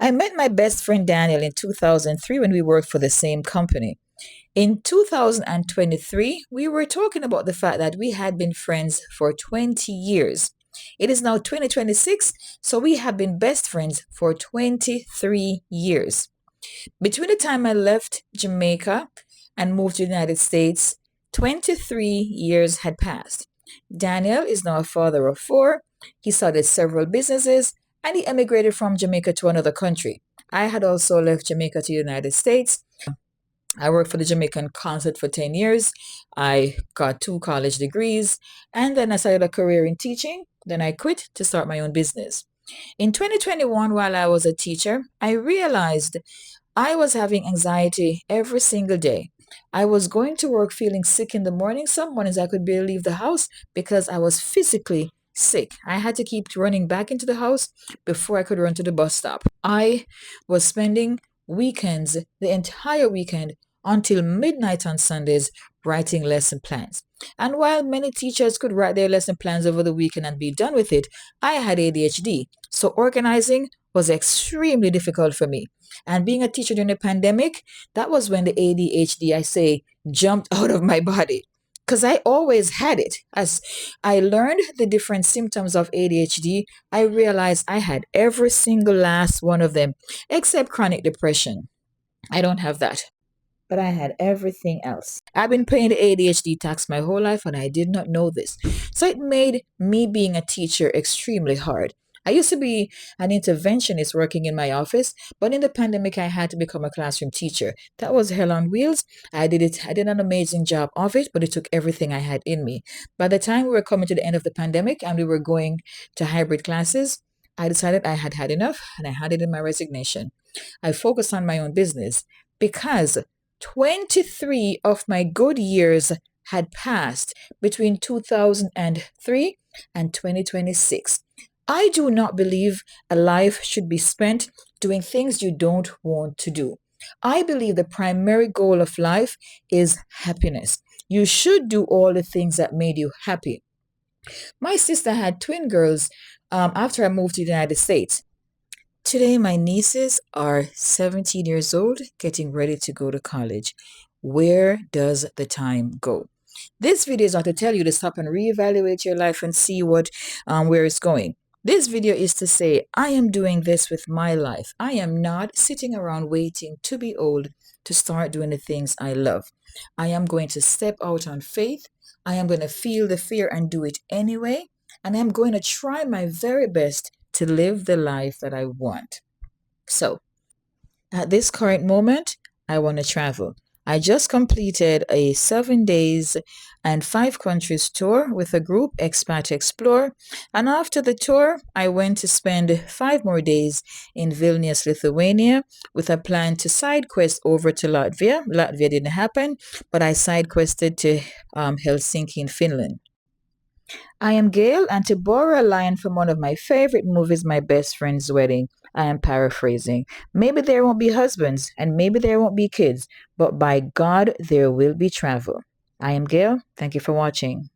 I met my best friend Daniel in 2003 when we worked for the same company. In 2023, we were talking about the fact that we had been friends for 20 years. It is now 2026, so we have been best friends for 23 years. Between the time I left Jamaica and moved to the United States, 23 years had passed. Daniel is now a father of four. He started several businesses and he emigrated from Jamaica to another country. I had also left Jamaica to the United States. I worked for the Jamaican consulate for 10 years. I got two college degrees and then I started a career in teaching. Then I quit to start my own business. In 2021, while I was a teacher, I realized I was having anxiety every single day. I was going to work feeling sick in the morning. Some mornings I could barely leave the house because I was physically sick. I had to keep running back into the house before I could run to the bus stop. I was spending weekends, the entire weekend, until midnight on Sundays, writing lesson plans. And while many teachers could write their lesson plans over the weekend and be done with it, I had ADHD. So organizing was extremely difficult for me. And being a teacher during the pandemic, that was when the ADHD, I say, jumped out of my body. Because I always had it. As I learned the different symptoms of ADHD, I realized I had every single last one of them, except chronic depression. I don't have that, but I had everything else. I've been paying the ADHD tax my whole life and I did not know this. So it made me being a teacher extremely hard. I used to be an interventionist working in my office, but in the pandemic, I had to become a classroom teacher. That was hell on wheels. I did it. I did an amazing job of it, but it took everything I had in me. By the time we were coming to the end of the pandemic and we were going to hybrid classes, I decided I had had enough and I had it in my resignation. I focused on my own business because 23 of my good years had passed between 2003 and 2026. I do not believe a life should be spent doing things you don't want to do. I believe the primary goal of life is happiness. You should do all the things that made you happy. My sister had twin girls after I moved to the United States. Today, my nieces are 17 years old, getting ready to go to college. Where does the time go? This video is not to tell you to stop and reevaluate your life and see where it's going. This video is to say, I am doing this with my life. I am not sitting around waiting to be old to start doing the things I love. I am going to step out on faith. I am going to feel the fear and do it anyway. And I'm going to try my very best to live the life that I want. So, at this current moment, I want to travel. I just completed a 7 days and 5 countries tour with a group, Expat Explore. And after the tour, I went to spend 5 more days in Vilnius, Lithuania, with a plan to side quest over to Latvia. Latvia didn't happen, but I side quested to Helsinki in Finland. I am Gail, and to borrow a line from one of my favorite movies, My Best Friend's Wedding, I am paraphrasing. Maybe there won't be husbands, and maybe there won't be kids, but by God, there will be travel. I am Gail. Thank you for watching.